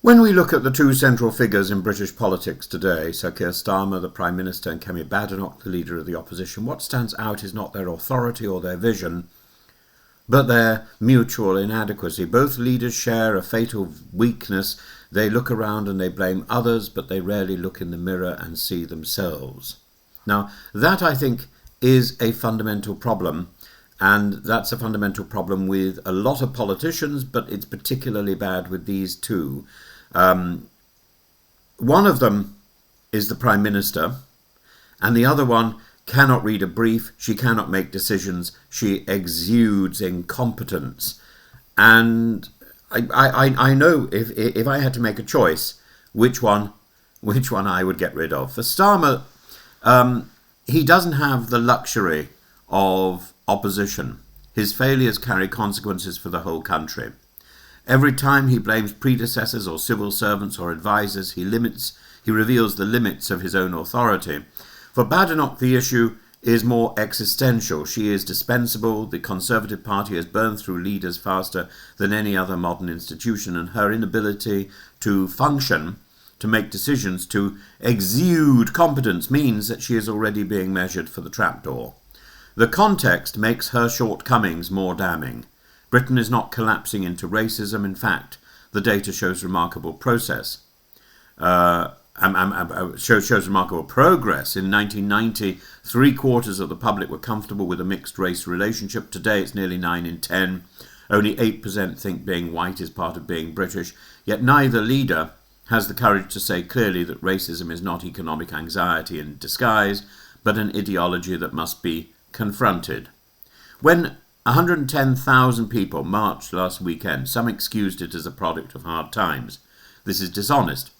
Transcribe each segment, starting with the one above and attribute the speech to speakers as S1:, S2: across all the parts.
S1: When we look at the two central figures in British politics today, Sir Keir Starmer, the Prime Minister, and Kemi Badenoch, the Leader of the Opposition, what stands out is not their authority or their vision, but their mutual inadequacy. Both leaders share a fatal weakness. They look around and they blame others, but they rarely look in the mirror and see themselves. Now, that, I think, is a fundamental problem, and that's a fundamental problem with a lot of politicians, but it's particularly bad with these two. One of them is the Prime Minister, and the other one cannot read a brief, she cannot make decisions, she exudes incompetence. And I know if I had to make a choice, which one I would get rid of. For Starmer, he doesn't have the luxury of opposition. His failures carry consequences for the whole country. Every time he blames predecessors or civil servants or advisers, he reveals the limits of his own authority. For Badenoch, the issue is more existential. She is dispensable. The Conservative Party has burned through leaders faster than any other modern institution, and her inability to function, to make decisions, to exude competence means that she is already being measured for the trapdoor. The context makes her shortcomings more damning. Britain is not collapsing into racism. In fact, the data shows remarkable progress. Shows remarkable progress. In 1990, 3/4 of the public were comfortable with a mixed-race relationship. Today, it's nearly 9 in 10. Only 8% think being white is part of being British. Yet neither leader has the courage to say clearly that racism is not economic anxiety in disguise, but an ideology that must be confronted. When 110,000 people marched last weekend, some excused it as a product of hard times. This is dishonest.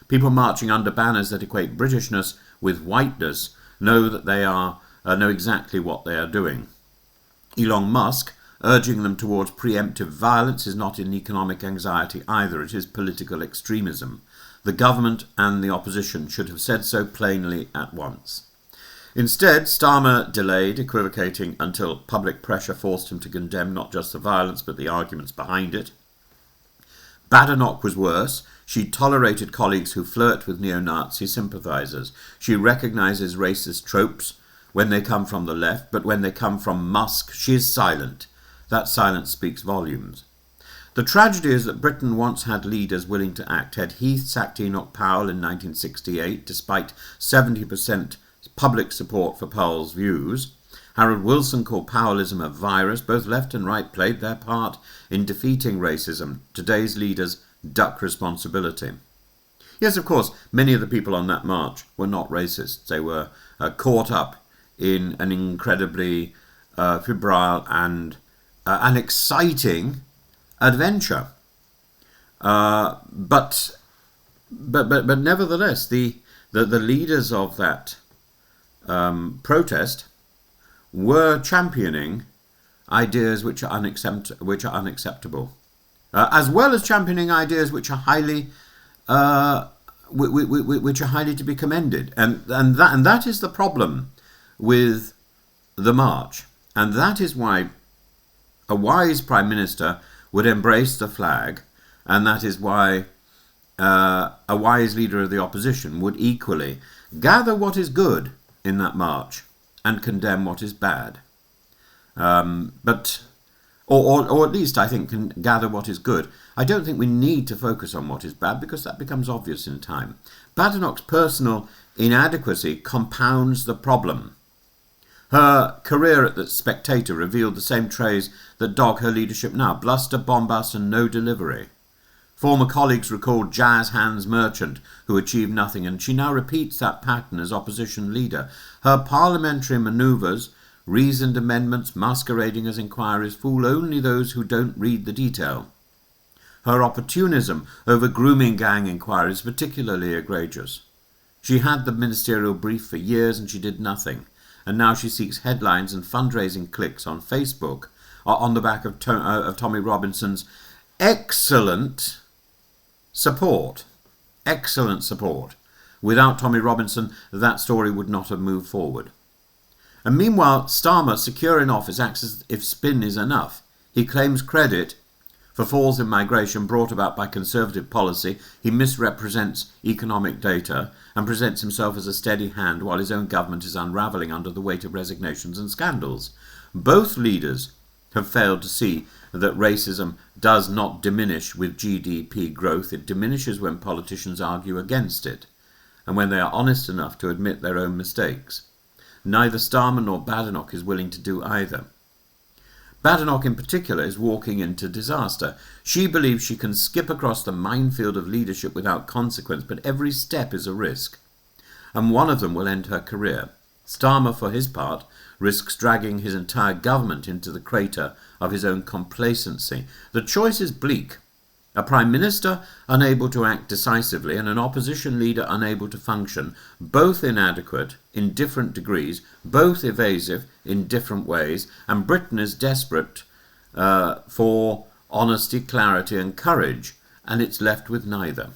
S1: People marching under banners that equate Britishness with whiteness know that they know exactly what they are doing. Elon Musk urging them towards preemptive violence is not an economic anxiety either. It is political extremism. The government and the opposition should have said so plainly at once. Instead, Starmer delayed, equivocating until public pressure forced him to condemn not just the violence but the arguments behind it. Badenoch was worse. She tolerated colleagues who flirt with neo-Nazi sympathisers. She recognises racist tropes when they come from the left, but when they come from Musk, she is silent. That silence speaks volumes. The tragedy is that Britain once had leaders willing to act. Ted Heath sacked Enoch Powell in 1968, despite 70% public support for Powell's views. Harold Wilson called Powellism a virus. Both left and right played their part in defeating racism. Today's leaders duck responsibility. Yes, of course, many of the people on that march were not racist. They were caught up in an incredibly febrile and an exciting adventure. But nevertheless, the leaders of that protest were championing ideas which are unacceptable, as well as championing ideas which are highly to be commended, and that is the problem with the march, and that is why a wise Prime Minister would embrace the flag, and that is why a wise leader of the opposition would equally gather what is good in that march and condemn what is bad. Or at least I think can gather what is good. I don't think we need to focus on what is bad because that becomes obvious in time. Badenoch's personal inadequacy compounds the problem. Her career at The Spectator revealed the same traits that dog her leadership now: bluster, bombast and no delivery. Former colleagues recalled Jazz Hands Merchant, who achieved nothing, and she now repeats that pattern as opposition leader. Her parliamentary manoeuvres, reasoned amendments masquerading as inquiries, fool only those who don't read the detail. Her opportunism over grooming gang inquiries is particularly egregious. She had the ministerial brief for years and she did nothing, and now she seeks headlines and fundraising clicks on Facebook on the back of Tommy Robinson's excellent support. Excellent support. Without Tommy Robinson, that story would not have moved forward. And meanwhile, Starmer, secure in office, acts as if spin is enough. He claims credit For falls in migration brought about by Conservative policy, he misrepresents economic data and presents himself as a steady hand while his own government is unravelling under the weight of resignations and scandals. Both leaders have failed to see that racism does not diminish with GDP growth. It diminishes when politicians argue against it and when they are honest enough to admit their own mistakes. Neither Starmer nor Badenoch is willing to do either. Badenoch in particular is walking into disaster. She believes she can skip across the minefield of leadership without consequence, but every step is a risk, and one of them will end her career. Starmer, for his part, risks dragging his entire government into the crater of his own complacency. The choice is bleak. A prime minister unable to act decisively and an opposition leader unable to function, both inadequate in different degrees, both evasive in different ways, and Britain is desperate for honesty, clarity and courage, and it's left with neither.